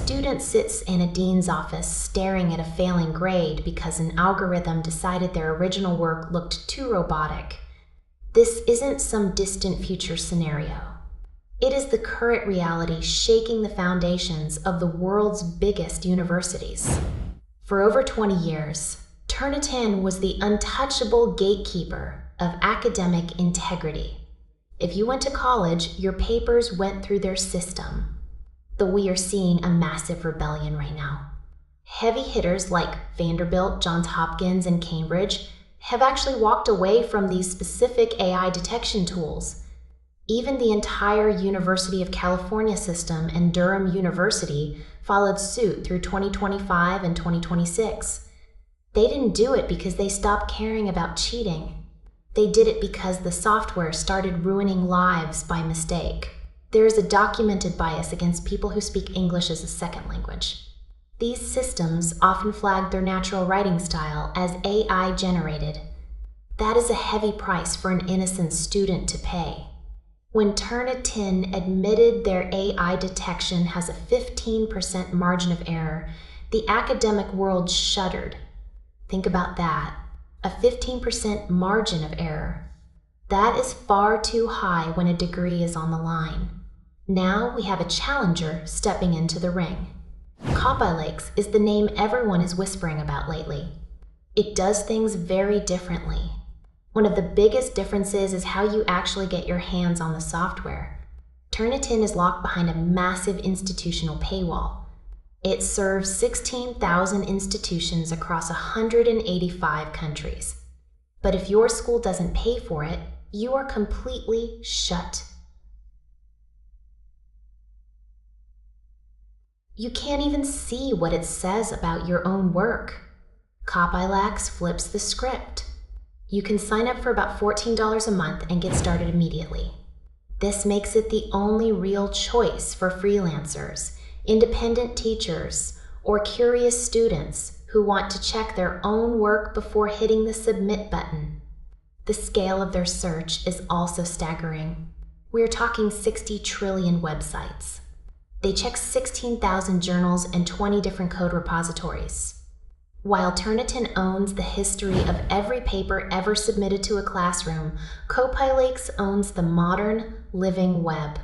student sits in a dean's office staring at a failing grade because an algorithm decided their original work looked too robotic, this isn't some distant future scenario. It is the current reality shaking the foundations of the world's biggest universities. For over 20 years, Turnitin was the untouchable gatekeeper of academic integrity. If you went to college, your papers went through their system. Though we are seeing a massive rebellion right now. Heavy hitters like Vanderbilt, Johns Hopkins, and Cambridge have actually walked away from these specific AI detection tools. Even the entire University of California system and Durham University followed suit through 2025 and 2026. They didn't do it because they stopped caring about cheating. They did it because the software started ruining lives by mistake. There is a documented bias against people who speak English as a second language. These systems often flag their natural writing style as AI generated. That is a heavy price for an innocent student to pay. When Turnitin admitted their AI detection has a 15% margin of error, the academic world shuddered. Think about that, a 15% margin of error. That is far too high when a degree is on the line. Now we have a challenger stepping into the ring. Copyleaks is the name everyone is whispering about lately. It does things very differently. One of the biggest differences is how you actually get your hands on the software. Turnitin is locked behind a massive institutional paywall. It serves 16,000 institutions across 185 countries. But if your school doesn't pay for it, you are completely shut. You can't even see what it says about your own work. Copyleaks flips the script. You can sign up for about $14 a month and get started immediately. This makes it the only real choice for freelancers, independent teachers, or curious students who want to check their own work before hitting the submit button. The scale of their search is also staggering. We're talking 60 trillion websites. They check 16,000 journals and 20 different code repositories. While Turnitin owns the history of every paper ever submitted to a classroom, Copyleaks owns the modern, living web.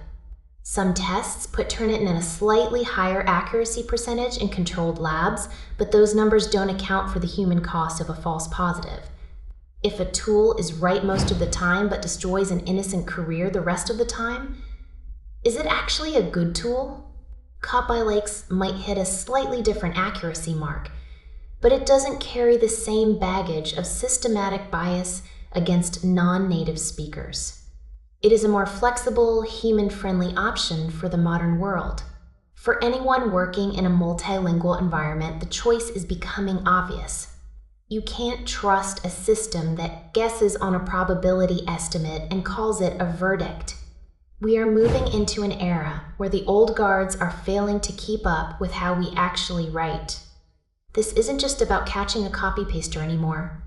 Some tests put Turnitin in a slightly higher accuracy percentage in controlled labs, but those numbers don't account for the human cost of a false positive. If a tool is right most of the time but destroys an innocent career the rest of the time, is it actually a good tool? Copyleaks might hit a slightly different accuracy mark, but it doesn't carry the same baggage of systematic bias against non-native speakers. It is a more flexible, human-friendly option for the modern world. For anyone working in a multilingual environment, the choice is becoming obvious. You can't trust a system that guesses on a probability estimate and calls it a verdict. We are moving into an era where the old guards are failing to keep up with how we actually write. This isn't just about catching a copy-paster anymore.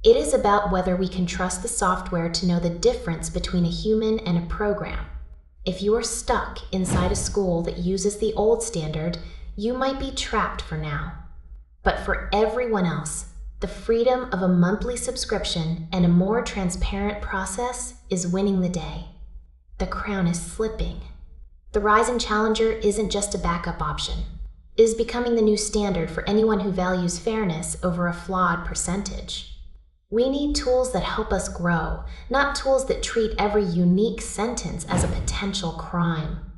It is about whether we can trust the software to know the difference between a human and a program. If you are stuck inside a school that uses the old standard, you might be trapped for now. But for everyone else, the freedom of a monthly subscription and a more transparent process is winning the day. The crown is slipping. The Ryzen Challenger isn't just a backup option. It is becoming the new standard for anyone who values fairness over a flawed percentage. We need tools that help us grow, not tools that treat every unique sentence as a potential crime.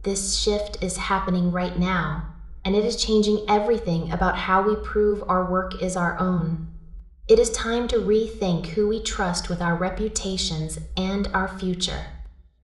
This shift is happening right now, and it is changing everything about how we prove our work is our own. It is time to rethink who we trust with our reputations and our future.